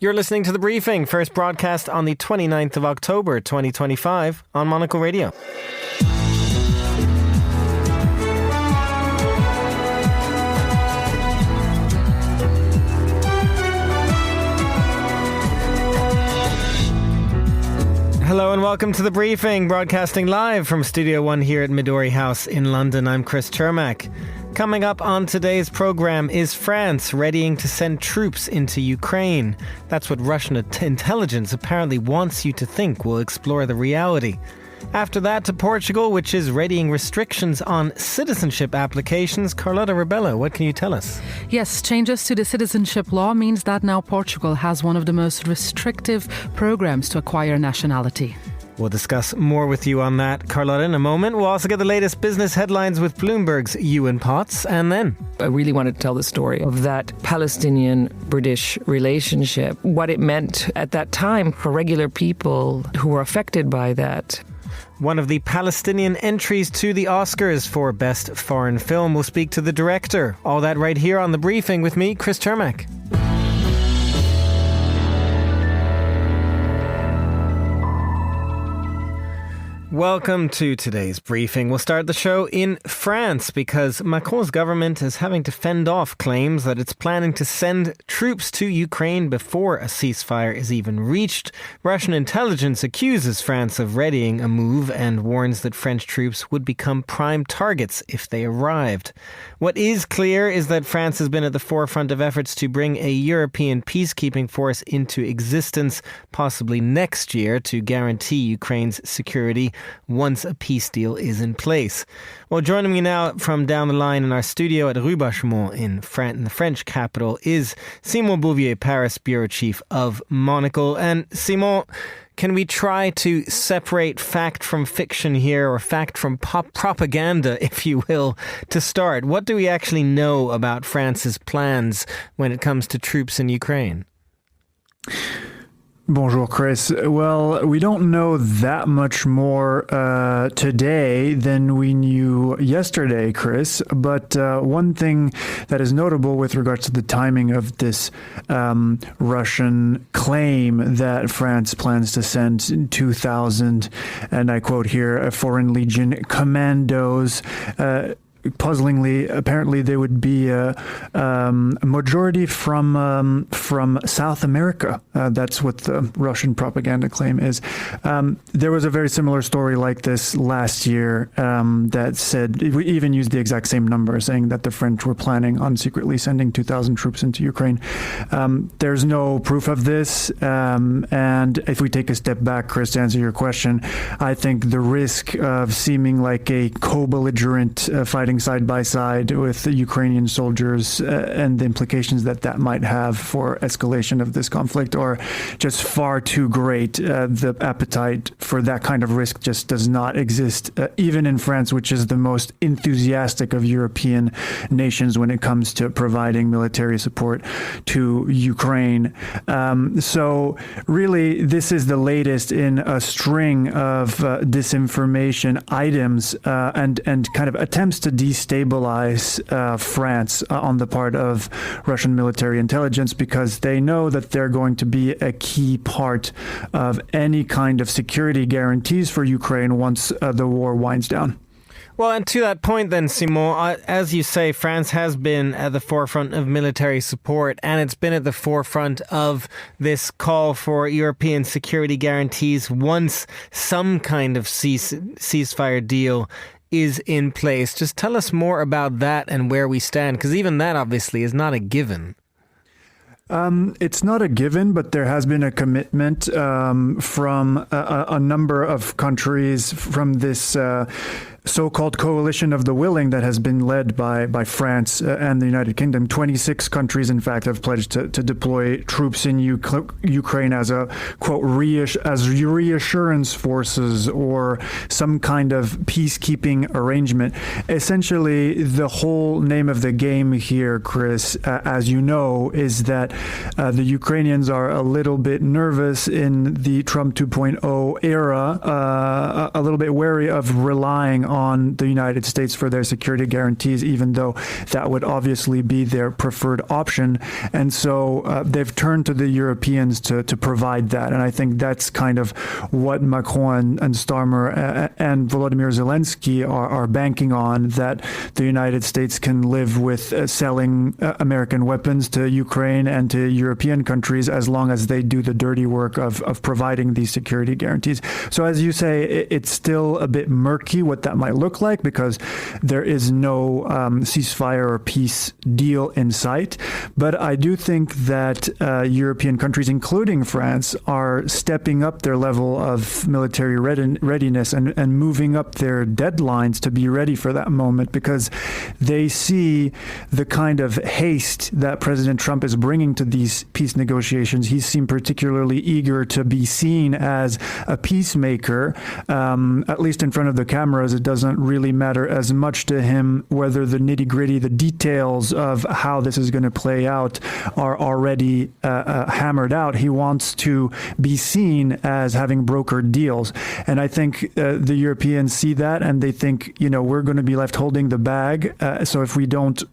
You're listening to The Briefing, first broadcast on the 29th of October 2025 on Monocle Radio. Hello and welcome to The Briefing, broadcasting live from Studio 1 here at Midori House in London. I'm Chris Chermak. Coming up on today's programme is France readying to send troops into Ukraine. That's what Russian intelligence apparently wants you to think. We'll explore the reality. After that, to Portugal, which is readying restrictions on citizenship applications. Carlotta Rebello, what can you tell us? Yes, changes to the citizenship law means that now Portugal has one of the most restrictive programs to acquire nationality. We'll discuss more with you on that, Carlotta, in a moment. We'll also get the latest business headlines with Bloomberg's Ewan Potts, and then I really wanted to tell the story of that Palestinian-British relationship, what it meant at that time for regular people who were affected by that. One of the Palestinian entries to the Oscars for Best Foreign Film. We'll speak to the director. All that right here on The Briefing with me, Chris Chermak. Welcome to today's briefing. We'll start the show in France because Macron's government is having to fend off claims that it's planning to send troops to Ukraine before a ceasefire is even reached. Russian intelligence accuses France of readying a move and warns that French troops would become prime targets if they arrived. What is clear is that France has been at the forefront of efforts to bring a European peacekeeping force into existence, possibly next year, to guarantee Ukraine's security once a peace deal is in place. Well, joining me now from down the line in our studio at Rue Bachemont in the French capital is Simon Bouvier, Paris bureau chief of Monocle. And Simon, can we try to separate fact from fiction here, or fact from propaganda, if you will, to start? What do we actually know about France's plans when it comes to troops in Ukraine? Bonjour, Chris. Well, we don't know that much more today than we knew yesterday, Chris. But one thing that is notable with regards to the timing of this Russian claim that France plans to send 2,000, and I quote here, Foreign Legion commandos, puzzlingly, apparently they would be a majority from South America. That's what the Russian propaganda claim is. There was a very similar story like this last year that said, we even used the exact same number, saying that the French were planning on secretly sending 2,000 troops into Ukraine. There's no proof of this. And if we take a step back, Chris, to answer your question, I think the risk of seeming like a co-belligerent fighting side by side with the Ukrainian soldiers and the implications that might have for escalation of this conflict are just far too great. The appetite for that kind of risk just does not exist, even in France, which is the most enthusiastic of European nations when it comes to providing military support to Ukraine. So really, this is the latest in a string of disinformation items and kind of attempts to destabilize France on the part of Russian military intelligence, because they know that they're going to be a key part of any kind of security guarantees for Ukraine once the war winds down. Well, and to that point then, Simon, as you say, France has been at the forefront of military support, and it's been at the forefront of this call for European security guarantees once some kind of ceasefire deal is in place. Just tell us more about that and where we stand, because even that obviously is not a given. It's not a given, but there has been a commitment from a number of countries from this so-called coalition of the willing that has been led by France and the United Kingdom. 26 countries, in fact, have pledged to deploy troops in Ukraine as a, quote, as reassurance forces or some kind of peacekeeping arrangement. Essentially, the whole name of the game here, Chris, as you know, is that the Ukrainians are a little bit nervous in the Trump 2.0 era, a little bit wary of relying on the United States for their security guarantees, even though that would obviously be their preferred option. And so they've turned to the Europeans to provide that. And I think that's kind of what Macron and Starmer and Volodymyr Zelensky are banking on, that the United States can live with selling American weapons to Ukraine and to European countries as long as they do the dirty work of providing these security guarantees. So as you say, it's still a bit murky what that might look like, because there is no ceasefire or peace deal in sight. But I do think that European countries, including France, are stepping up their level of military readiness and moving up their deadlines to be ready for that moment, because they see the kind of haste that President Trump is bringing to these peace negotiations. He seemed particularly eager to be seen as a peacemaker, at least in front of the cameras. It doesn't really matter as much to him whether the nitty-gritty, the details of how this is going to play out are already hammered out. He wants to be seen as having brokered deals. And I think the Europeans see that, and they think, we're going to be left holding the bag. So if we don't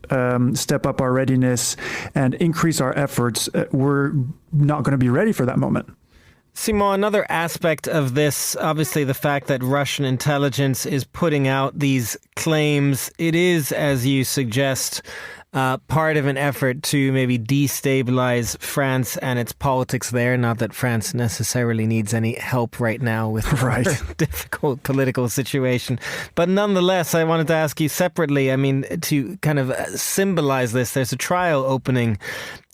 step up our readiness and increase our efforts, we're not going to be ready for that moment. Simon, another aspect of this, obviously the fact that Russian intelligence is putting out these claims, it is, as you suggest, part of an effort to maybe destabilize France and its politics there. Not that France necessarily needs any help right now with the difficult political situation. But nonetheless, I wanted to ask you separately, to kind of symbolize this, there's a trial opening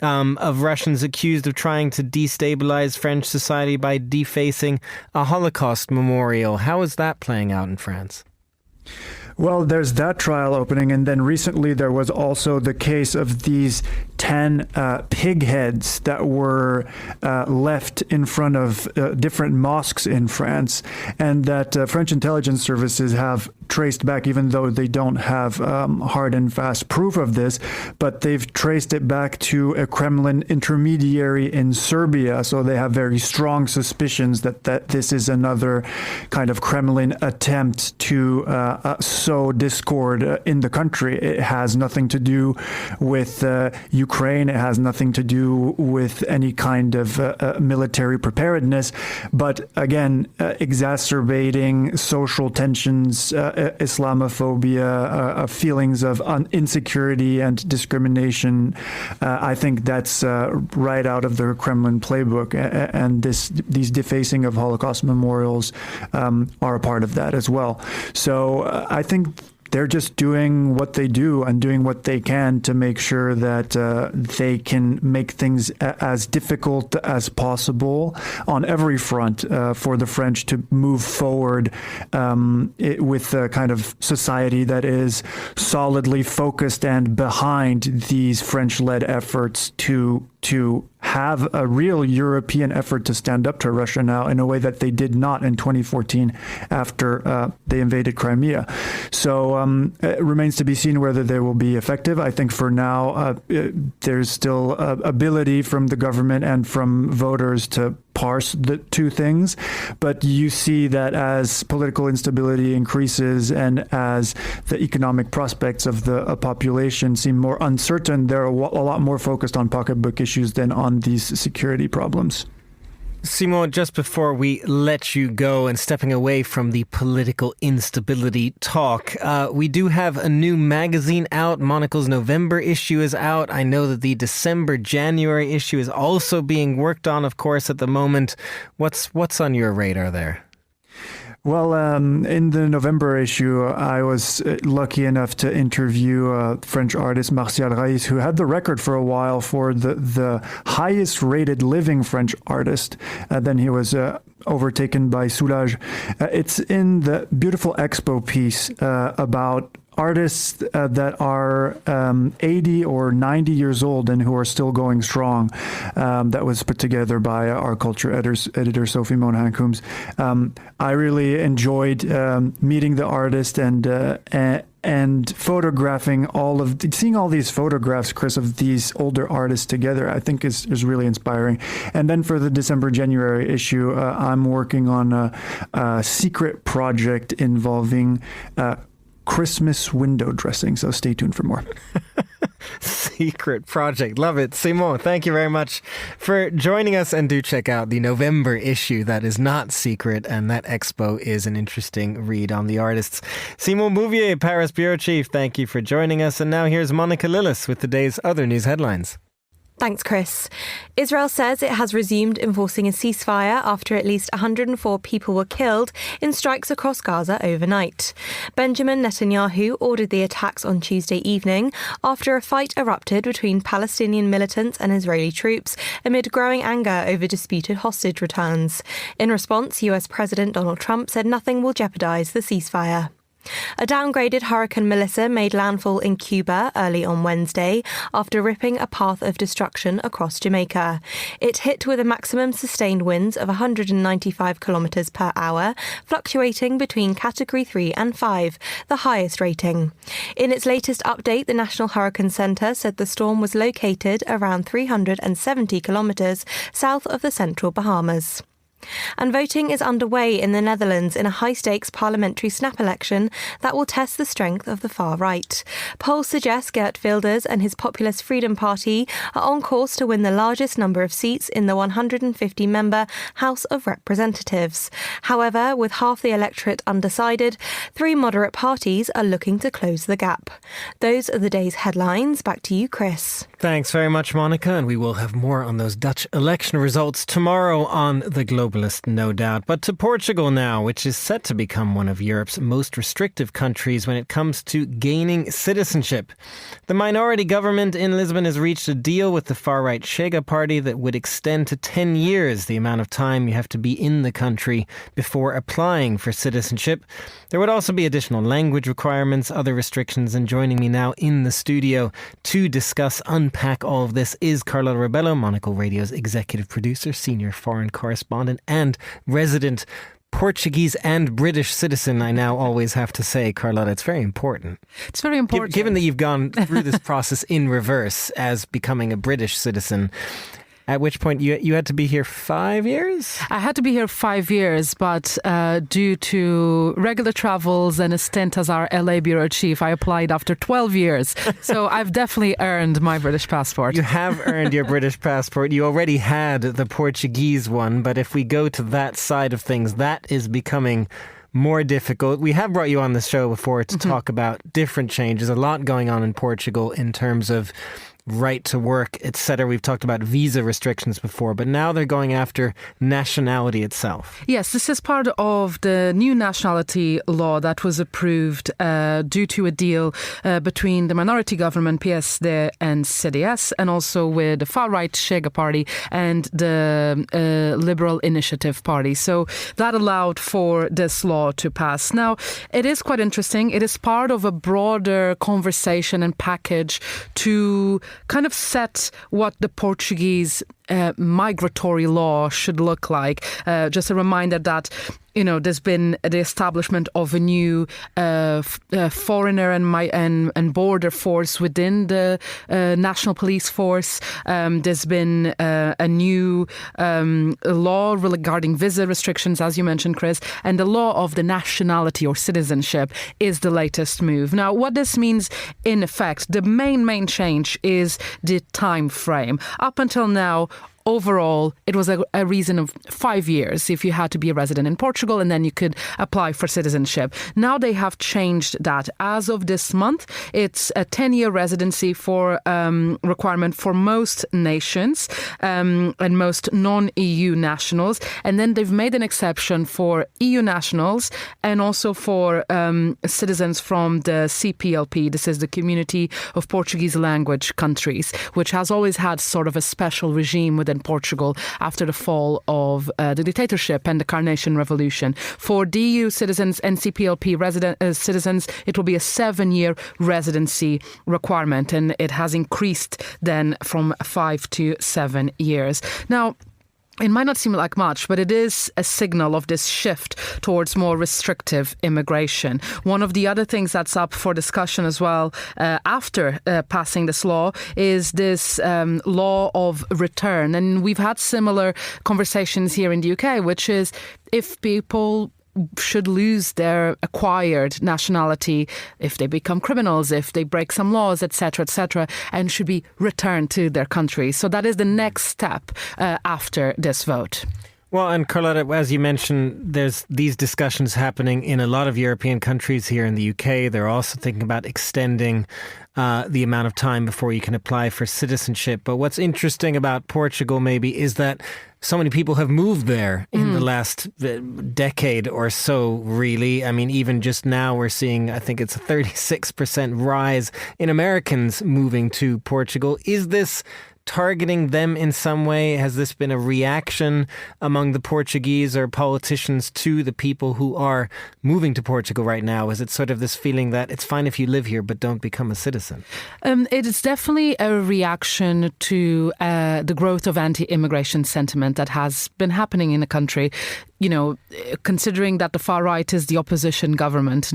of Russians accused of trying to destabilize French society by defacing a Holocaust memorial. How is that playing out in France? Well, there's that trial opening, and then recently there was also the case of these 10 pig heads that were left in front of different mosques in France, and that French intelligence services have traced back, even though they don't have hard and fast proof of this, but they've traced it back to a Kremlin intermediary in Serbia. So they have very strong suspicions that this is another kind of Kremlin attempt to sow discord in the country. It has nothing to do with Ukraine. It has nothing to do with any kind of military preparedness, but again, exacerbating social tensions, Islamophobia, feelings of insecurity and discrimination. I think that's right out of the Kremlin playbook, and these defacing of Holocaust memorials are a part of that as well. So I think they're just doing what they do and doing what they can to make sure that they can make things as difficult as possible on every front for the French to move forward with a kind of society that is solidly focused and behind these French-led efforts to have a real European effort to stand up to Russia now in a way that they did not in 2014 after they invaded Crimea. So it remains to be seen whether they will be effective. I think for now, there's still ability from the government and from voters to parse the two things, but you see that as political instability increases and as the economic prospects of the population seem more uncertain, they're a lot more focused on pocketbook issues than on these security problems. Simon, just before we let you go and stepping away from the political instability talk, we do have a new magazine out. Monocle's November issue is out. I know that the December-January issue is also being worked on, of course, at the moment. What's on your radar there? Well, in the November issue, I was lucky enough to interview French artist Martial Raïs, who had the record for a while for the highest rated living French artist. Then he was overtaken by Soulage. It's in the beautiful expo piece about artists that are 80 or 90 years old and who are still going strong. That was put together by our culture editor Sophie Monhan-Coombs. I really enjoyed meeting the artist and and seeing all these photographs, Chris, of these older artists together, I think is really inspiring. And then for the December-January issue, I'm working on a secret project involving Christmas window dressing. So stay tuned for more. Secret project. Love it. Simon, thank you very much for joining us, and do check out the November issue that is not secret, and that expo is an interesting read on the artists. Simon Bouvier, Paris Bureau Chief, thank you for joining us. And now here's Monica Lillis with the day's other news headlines. Thanks, Chris. Israel says it has resumed enforcing a ceasefire after at least 104 people were killed in strikes across Gaza overnight. Benjamin Netanyahu ordered the attacks on Tuesday evening after a fight erupted between Palestinian militants and Israeli troops amid growing anger over disputed hostage returns. In response, US President Donald Trump said nothing will jeopardize the ceasefire. A downgraded Hurricane Melissa made landfall in Cuba early on Wednesday after ripping a path of destruction across Jamaica. It hit with a maximum sustained winds of 195 kilometres per hour, fluctuating between Category 3 and 5, the highest rating. In its latest update, the National Hurricane Centre said the storm was located around 370 kilometres south of the central Bahamas. And voting is underway in the Netherlands in a high-stakes parliamentary snap election that will test the strength of the far right. Polls suggest Geert Wilders and his Populist Freedom Party are on course to win the largest number of seats in the 150-member House of Representatives. However, with half the electorate undecided, 3 moderate parties are looking to close the gap. Those are the day's headlines. Back to you, Chris. Thanks very much, Monica, and we will have more on those Dutch election results tomorrow on The Globalist, no doubt. But to Portugal now, which is set to become one of Europe's most restrictive countries when it comes to gaining citizenship. The minority government in Lisbon has reached a deal with the far-right Chega party that would extend to 10 years the amount of time you have to be in the country before applying for citizenship. There would also be additional language requirements, other restrictions, and joining me now in the studio to unpack all of this is Carlota Rebelo, Monocle Radio's executive producer, senior foreign correspondent, and resident Portuguese and British citizen, I now always have to say. Carlota, it's very important. It's very important. Given that you've gone through this process in reverse as becoming a British citizen, at which point you had to be here 5 years? I had to be here 5 years, but due to regular travels and a stint as our LA bureau chief, I applied after 12 years. So I've definitely earned my British passport. You have earned your British passport. You already had the Portuguese one, but if we go to that side of things, that is becoming more difficult. We have brought you on the show before to talk about different changes. A lot going on in Portugal in terms of right to work, etc. We've talked about visa restrictions before, but now they're going after nationality itself. Yes, this is part of the new nationality law that was approved due to a deal between the minority government, PSD and CDS, and also with the far-right Chega party and the Liberal Initiative party. So that allowed for this law to pass. Now, it is quite interesting. It is part of a broader conversation and package to kind of set what the Portuguese migratory law should look like. Just a reminder that, you know, there's been the establishment of a new foreigner and border force within the national police force. There's been a new law regarding visa restrictions, as you mentioned, Chris, and the law of the nationality or citizenship is the latest move. Now, what this means in effect, the main change is the time frame. Up until now, overall, it was a reason of 5 years if you had to be a resident in Portugal, and then you could apply for citizenship. Now they have changed that. As of this month, it's a 10-year residency for requirement for most nations and most non-EU nationals. And then they've made an exception for EU nationals and also for citizens from the CPLP. This is the Community of Portuguese Language Countries, which has always had sort of a special regime within Portugal after the fall of the dictatorship and the Carnation Revolution. For DU citizens and CPLP citizens, it will be a 7-year residency requirement, and it has increased then from 5 to 7 years. Now, it might not seem like much, but it is a signal of this shift towards more restrictive immigration. One of the other things that's up for discussion as well after passing this law is this law of return. And we've had similar conversations here in the UK, which is if people should lose their acquired nationality if they become criminals, if they break some laws, etc., and should be returned to their country. So that is the next step after this vote. Well, and Carlotta, as you mentioned, there's these discussions happening in a lot of European countries. Here in the UK, they're also thinking about extending the amount of time before you can apply for citizenship. But what's interesting about Portugal maybe is that so many people have moved there in the last decade or so, really. I mean, even just now we're seeing, I think it's a 36% rise in Americans moving to Portugal. Is this targeting them in some way? Has this been a reaction among the Portuguese or politicians to the people who are moving to Portugal right now? Is it sort of this feeling that it's fine if you live here, but don't become a citizen? It is definitely a reaction to the growth of anti-immigration sentiment that has been happening in the country. You know, considering that the far right is the opposition government,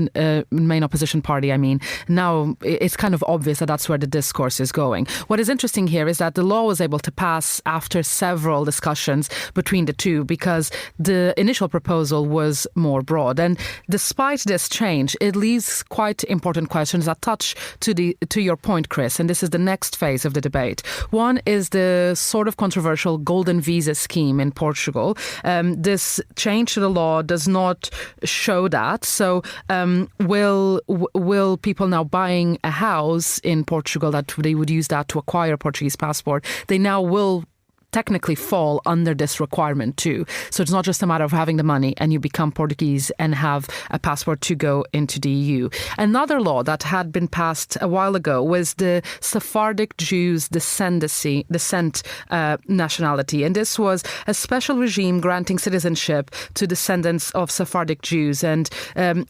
main opposition party, I mean, now it's kind of obvious that that's where the discourse is going. What is interesting here is that the law was able to pass after several discussions between the two, because the initial proposal was more broad. And despite this change, it leaves quite important questions that touch to your point, Chris, and this is the next phase of the debate. One is the sort of controversial golden visa scheme in Portugal. This change to the law does not show that. So will people now buying a house in Portugal, that they would use that to acquire a Portuguese passport, they now will technically fall under this requirement too. So it's not just a matter of having the money and you become Portuguese and have a passport to go into the EU. Another law that had been passed a while ago was the Sephardic Jews descent nationality. And this was a special regime granting citizenship to descendants of Sephardic Jews. And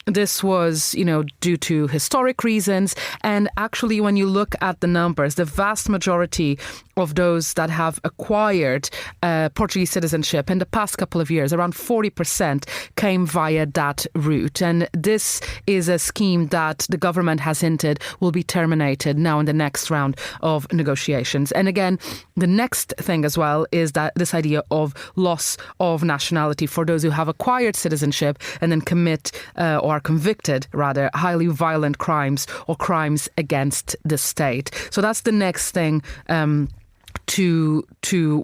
this was, due to historic reasons. And actually, when you look at the numbers, the vast majority of those that have acquired Portuguese citizenship in the past couple of years, around 40% came via that route. And this is a scheme that the government has hinted will be terminated now in the next round of negotiations. And again, the next thing as well is that this idea of loss of nationality for those who have acquired citizenship and then commit or are convicted, rather, highly violent crimes or crimes against the state. So that's the next thing to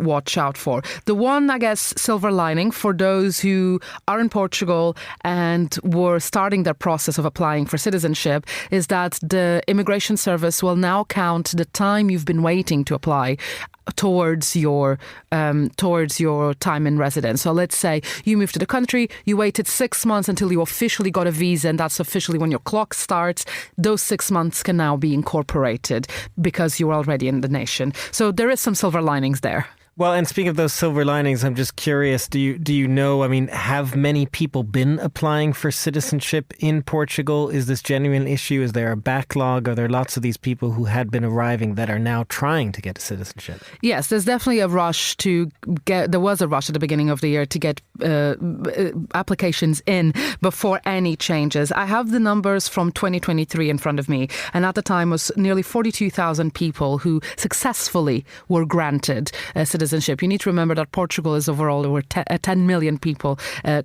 watch out for. The one, I guess, silver lining for those who are in Portugal and were starting their process of applying for citizenship is that the immigration service will now count the time you've been waiting to apply towards your time in residence. So let's say you moved to the country, you waited 6 months until you officially got a visa, and that's officially when your clock starts. Those 6 months can now be incorporated because you're already in the nation. So there is some silver linings there. Well, and speaking of those silver linings, I'm just curious, do you know, have many people been applying for citizenship in Portugal? Is this genuine issue? Is there a backlog? Are there lots of these people who had been arriving that are now trying to get citizenship? Yes, there's definitely a rush there was a rush at the beginning of the year to get applications in before any changes. I have the numbers from 2023 in front of me, and at the time was nearly 42,000 people who successfully were granted citizenship. You need to remember that Portugal is overall over 10 million people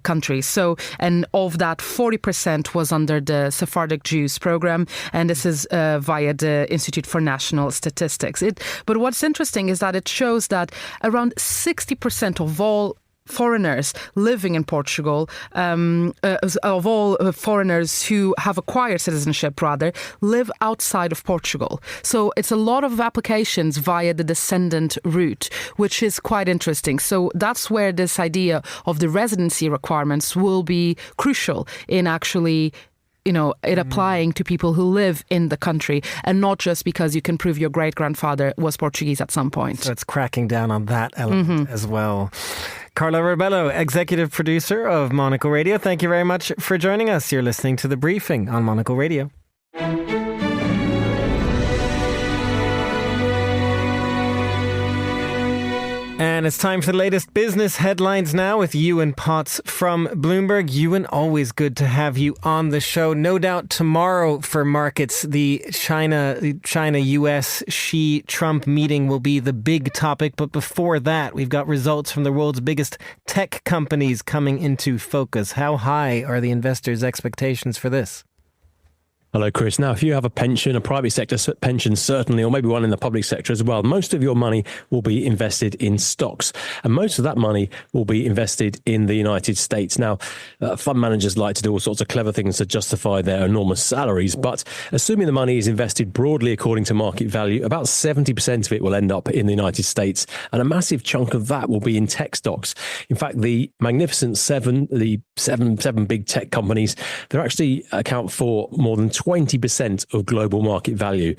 country. So, and of that, 40% was under the Sephardic Jews program, and this is via the Institute for National Statistics. But what's interesting is that it shows that around 60% of all foreigners living in Portugal, of all foreigners who have acquired citizenship, live outside of Portugal. So it's a lot of applications via the descendant route, which is quite interesting. So that's where this idea of the residency requirements will be crucial in actually it applying to people who live in the country and not just because you can prove your great-grandfather was Portuguese at some point. So it's cracking down on that element as well. Carla Rebello, executive producer of Monocle Radio, thank you very much for joining us. You're listening to The Briefing on Monocle Radio. And And it's time for the latest business headlines now with Ewan Potts from Bloomberg. Ewan, always good to have you on the show. No doubt tomorrow for markets, the China-US Xi-Trump meeting will be the big topic. But before that, we've got results from the world's biggest tech companies coming into focus. How high are the investors' expectations for this? Hello, Chris. Now, if you have a pension, a private sector pension, certainly, or maybe one in the public sector as well, most of your money will be invested in stocks. And most of that money will be invested in the United States. Now, fund managers like to do all sorts of clever things to justify their enormous salaries. But assuming the money is invested broadly according to market value, about 70% of it will end up in the United States. And a massive chunk of that will be in tech stocks. In fact, the Magnificent Seven, the seven big tech companies, they actually account for more than 20% of global market value.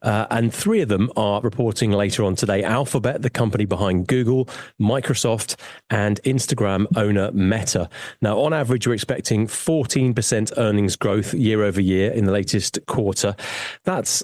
And three of them are reporting later on today. Alphabet, the company behind Google, Microsoft, and Instagram owner Meta. Now, on average, we're expecting 14% earnings growth year over year in the latest quarter. That's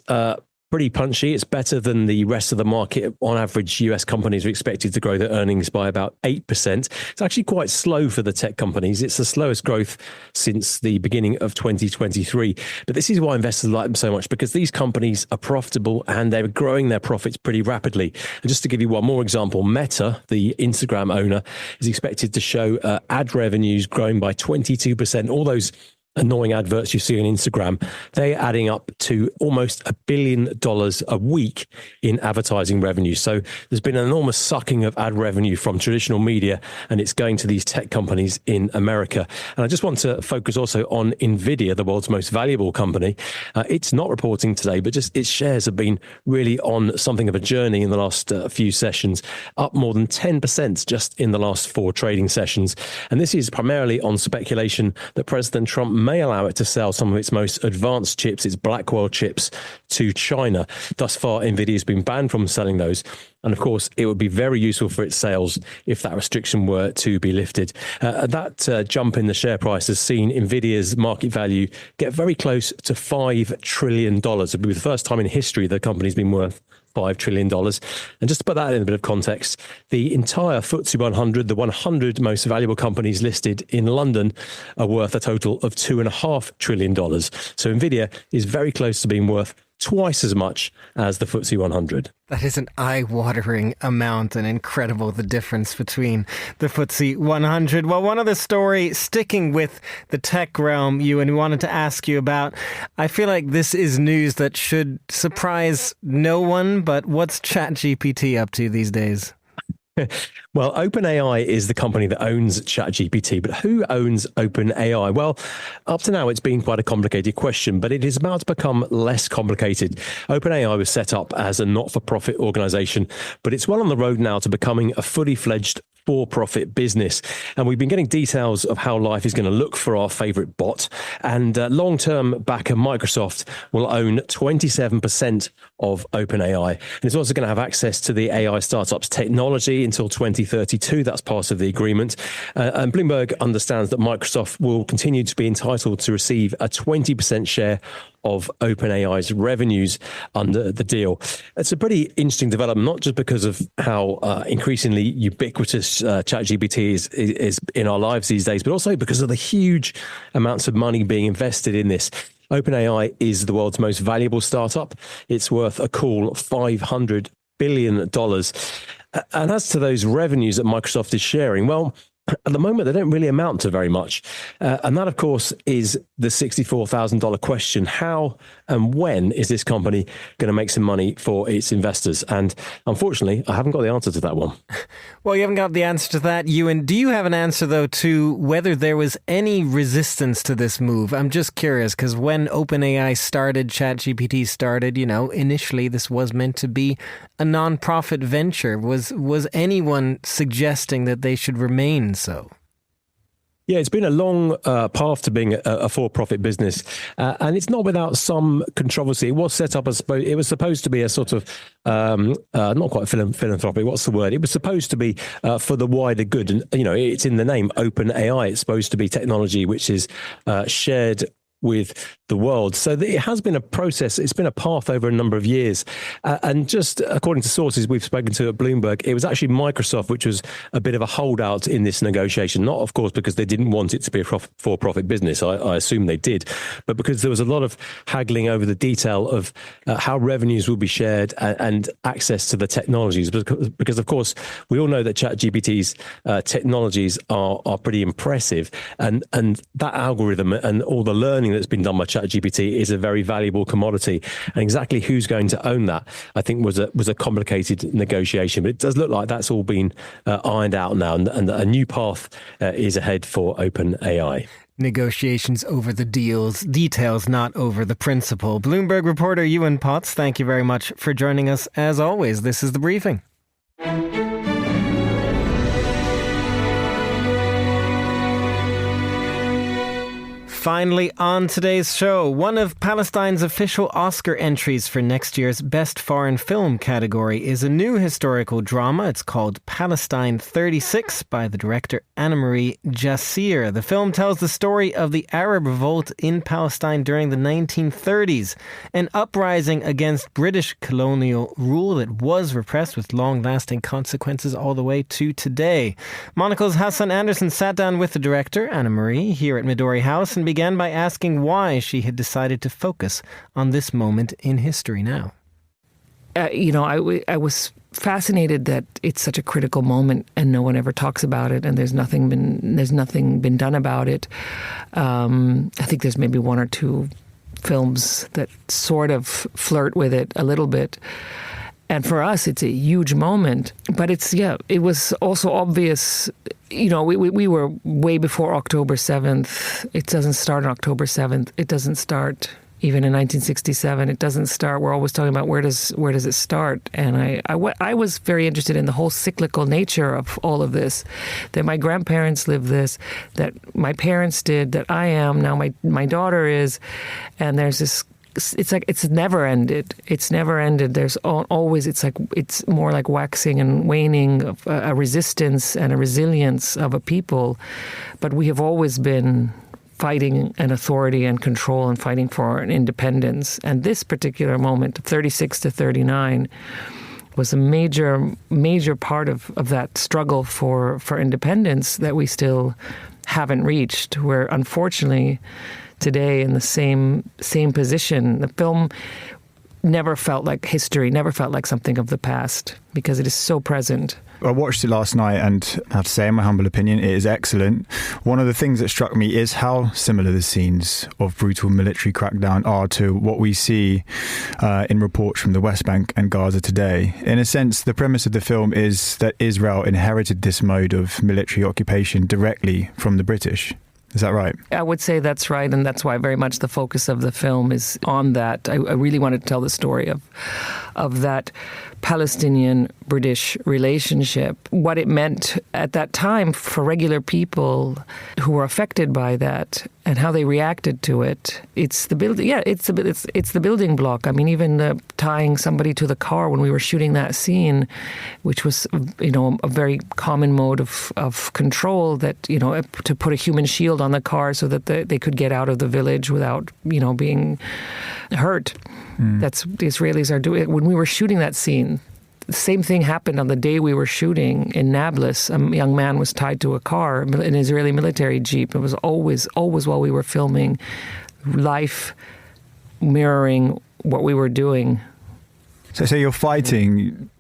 pretty punchy. It's better than the rest of the market. On average, US companies are expected to grow their earnings by about 8%. It's actually quite slow for the tech companies. It's the slowest growth since the beginning of 2023. But this is why investors like them so much, because these companies are profitable and they're growing their profits pretty rapidly. And just to give you one more example, Meta, the Instagram owner, is expected to show ad revenues growing by 22%. All those annoying adverts you see on Instagram, they're adding up to almost $1 billion a week in advertising revenue. So there's been an enormous sucking of ad revenue from traditional media, and it's going to these tech companies in America. And I just want to focus also on Nvidia, the world's most valuable company. It's not reporting today, but just its shares have been really on something of a journey in the last few sessions, up more than 10% just in the last 4 trading sessions. And this is primarily on speculation that President Trump may allow it to sell some of its most advanced chips, its Blackwell chips, to China. Thus far, Nvidia has been banned from selling those. And of course, it would be very useful for its sales if that restriction were to be lifted. That jump in the share price has seen Nvidia's market value get very close to $5 trillion. It'll be the first time in history the company's been worth $5 trillion. And just to put that in a bit of context, the entire FTSE 100, the 100 most valuable companies listed in London, are worth a total of $2.5 trillion. So Nvidia is very close to being worth twice as much as the FTSE 100. That is an eye-watering amount, and incredible the difference between the FTSE 100. Well, one other story sticking with the tech realm, Ewan, we wanted to ask you about. I feel like this is news that should surprise no one, but what's ChatGPT up to these days? Well, OpenAI is the company that owns ChatGPT, but who owns OpenAI? Well, up to now, it's been quite a complicated question, but it is about to become less complicated. OpenAI was set up as a not-for-profit organization, but it's well on the road now to becoming a fully fledged for-profit business. And we've been getting details of how life is going to look for our favorite bot. And long-term backer Microsoft will own 27% of OpenAI. And it's also going to have access to the AI startup's technology until 2032. That's part of the agreement. And Bloomberg understands that Microsoft will continue to be entitled to receive a 20% share of OpenAI's revenues under the deal. It's a pretty interesting development, not just because of how increasingly ubiquitous ChatGPT is in our lives these days, but also because of the huge amounts of money being invested in this. OpenAI is the world's most valuable startup. It's worth a cool $500 billion. And as to those revenues that Microsoft is sharing, well, at the moment, they don't really amount to very much. And that, of course, is the $64,000 question. How and when is this company going to make some money for its investors? And unfortunately, I haven't got the answer to that one. Well, you haven't got the answer to that, Ewan. Do you have an answer, though, to whether there was any resistance to this move? I'm just curious, because when OpenAI started, ChatGPT started, initially this was meant to be a non-profit venture. Was anyone suggesting that they should remain so? Yeah, it's been a long path to being a for-profit business, and it's not without some controversy. It was set up as it was supposed to be a sort of not quite philanthropic. What's the word? It was supposed to be for the wider good, and it's in the name, OpenAI. It's supposed to be technology which is shared with the world. So it has been a process. It's been a path over a number of years. And just according to sources we've spoken to at Bloomberg, it was actually Microsoft which was a bit of a holdout in this negotiation. Not, of course, because they didn't want it to be a for-profit business. I assume they did. But because there was a lot of haggling over the detail of how revenues will be shared and access to the technologies. Because, of course, we all know that ChatGPT's technologies are pretty impressive. And that algorithm and all the learning that's been done by ChatGPT is a very valuable commodity. And exactly who's going to own that, I think, was a complicated negotiation. But it does look like that's all been ironed out now, and a new path is ahead for OpenAI. Negotiations over the details, not over the principle. Bloomberg reporter Ewan Potts, thank you very much for joining us. As always, this is The Briefing. Finally, on today's show, one of Palestine's official Oscar entries for next year's Best Foreign Film category is a new historical drama. It's called Palestine 36 by the director Anna-Marie Jassir. The film tells the story of the Arab revolt in Palestine during the 1930s, an uprising against British colonial rule that was repressed with long-lasting consequences all the way to today. Monocle's Hassan Anderson sat down with the director, Anna-Marie, here at Midori House and began by asking why she had decided to focus on this moment in history now. I was fascinated that it's such a critical moment and no one ever talks about it, and there's nothing been done about it. I think there's maybe one or two films that sort of flirt with it a little bit. And for us, it's a huge moment. But it was also obvious, we were way before October 7th. It doesn't start on October 7th. It doesn't start even in 1967. It doesn't start. We're always talking about where does it start? And I was very interested in the whole cyclical nature of all of this, that my grandparents lived this, that my parents did, that I am, now my daughter is, and there's this. It's never ended. It's never ended. There's always, it's more like waxing and waning of a resistance and a resilience of a people. But we have always been fighting an authority and control and fighting for an independence. And this particular moment, 36 to 39, was a major part of that struggle for independence that we still haven't reached, where unfortunately today in the same position. The film never felt like history, never felt like something of the past, because it is so present. I watched it last night and I have to say, in my humble opinion, it is excellent. One of the things that struck me is how similar the scenes of brutal military crackdown are to what we see in reports from the West Bank and Gaza today. In a sense, the premise of the film is that Israel inherited this mode of military occupation directly from the British. Is that right? I would say that's right, and that's why very much the focus of the film is on that. I really wanted to tell the story of that Palestinian-British relationship, what it meant at that time for regular people who were affected by that, and how they reacted to it. It's the building. Yeah, it's the building block. I mean, even tying somebody to the car when we were shooting that scene, which was a very common mode of control, that to put a human shield on the car so that they could get out of the village without being hurt. That's the Israelis are doing. When we were shooting that scene, the same thing happened on the day we were shooting in Nablus. A young man was tied to a car, an Israeli military jeep. It was always while we were filming, life mirroring what we were doing. So you're fighting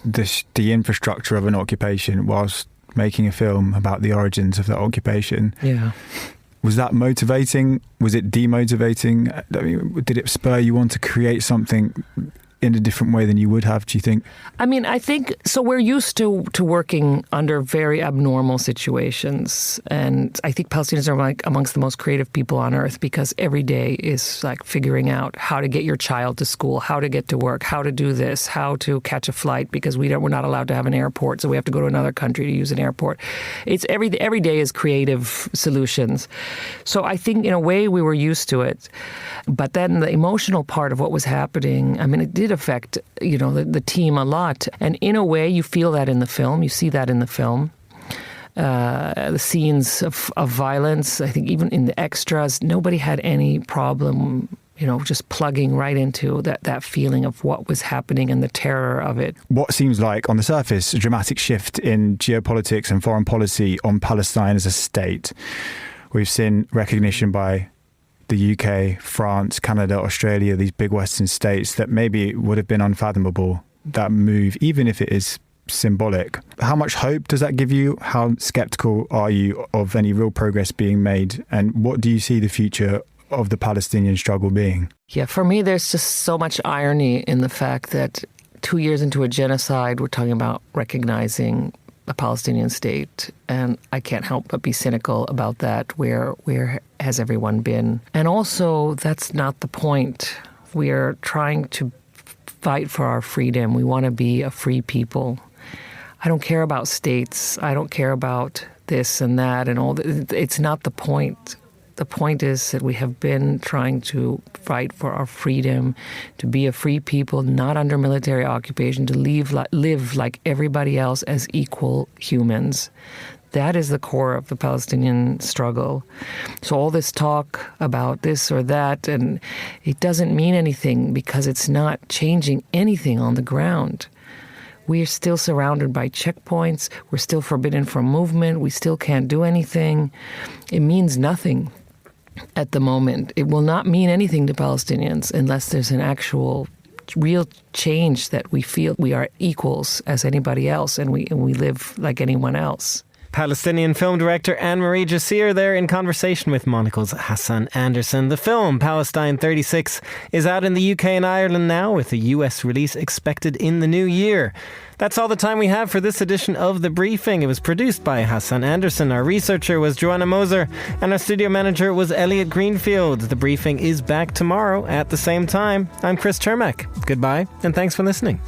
the infrastructure of an occupation whilst making a film about the origins of that occupation. Yeah. Was that motivating? Was it demotivating? I mean, did it spur you on to create something in a different way than you would have, do you think? I mean, I think, so we're used to working under very abnormal situations. And I think Palestinians are like amongst the most creative people on earth, because every day is like figuring out how to get your child to school, how to get to work, how to do this, how to catch a flight, because we're not allowed to have an airport, so we have to go to another country to use an airport. It's every day is creative solutions. So I think in a way we were used to it. But then the emotional part of what was happening, I mean, it did affect, the team a lot. And in a way, you feel that in the film. You see that in the film. the scenes of violence. I think even in the extras, nobody had any problem, just plugging right into that feeling of what was happening and the terror of it. What seems like, on the surface, a dramatic shift in geopolitics and foreign policy on Palestine as a state. We've seen recognition by the UK, France, Canada, Australia, these big Western states that maybe would have been unfathomable, that move, even if it is symbolic. How much hope does that give you? How skeptical are you of any real progress being made? And what do you see the future of the Palestinian struggle being? Yeah, for me, there's just so much irony in the fact that 2 years into a genocide, we're talking about recognizing a Palestinian state. And I can't help but be cynical about that. Where has everyone been? And also, that's not the point. We are trying to fight for our freedom. We want to be a free people. I don't care about states. I don't care about this and that and all. It's not the point. The point is that we have been trying to fight for our freedom, to be a free people, not under military occupation, to live like everybody else as equal humans. That is the core of the Palestinian struggle. So all this talk about this or that, and it doesn't mean anything because it's not changing anything on the ground. We are still surrounded by checkpoints. We're still forbidden from movement. We still can't do anything. It means nothing at the moment. It will not mean anything to Palestinians unless there's an actual real change that we feel we are equals as anybody else and we live like anyone else. Palestinian film director Anne-Marie Jassir there in conversation with Monocle's Hassan Anderson. The film, Palestine 36, is out in the UK and Ireland now, with a US release expected in the new year. That's all the time we have for this edition of The Briefing. It was produced by Hassan Anderson. Our researcher was Joanna Moser, and our studio manager was Elliot Greenfield. The Briefing is back tomorrow at the same time. I'm Chris Chermak. Goodbye, and thanks for listening.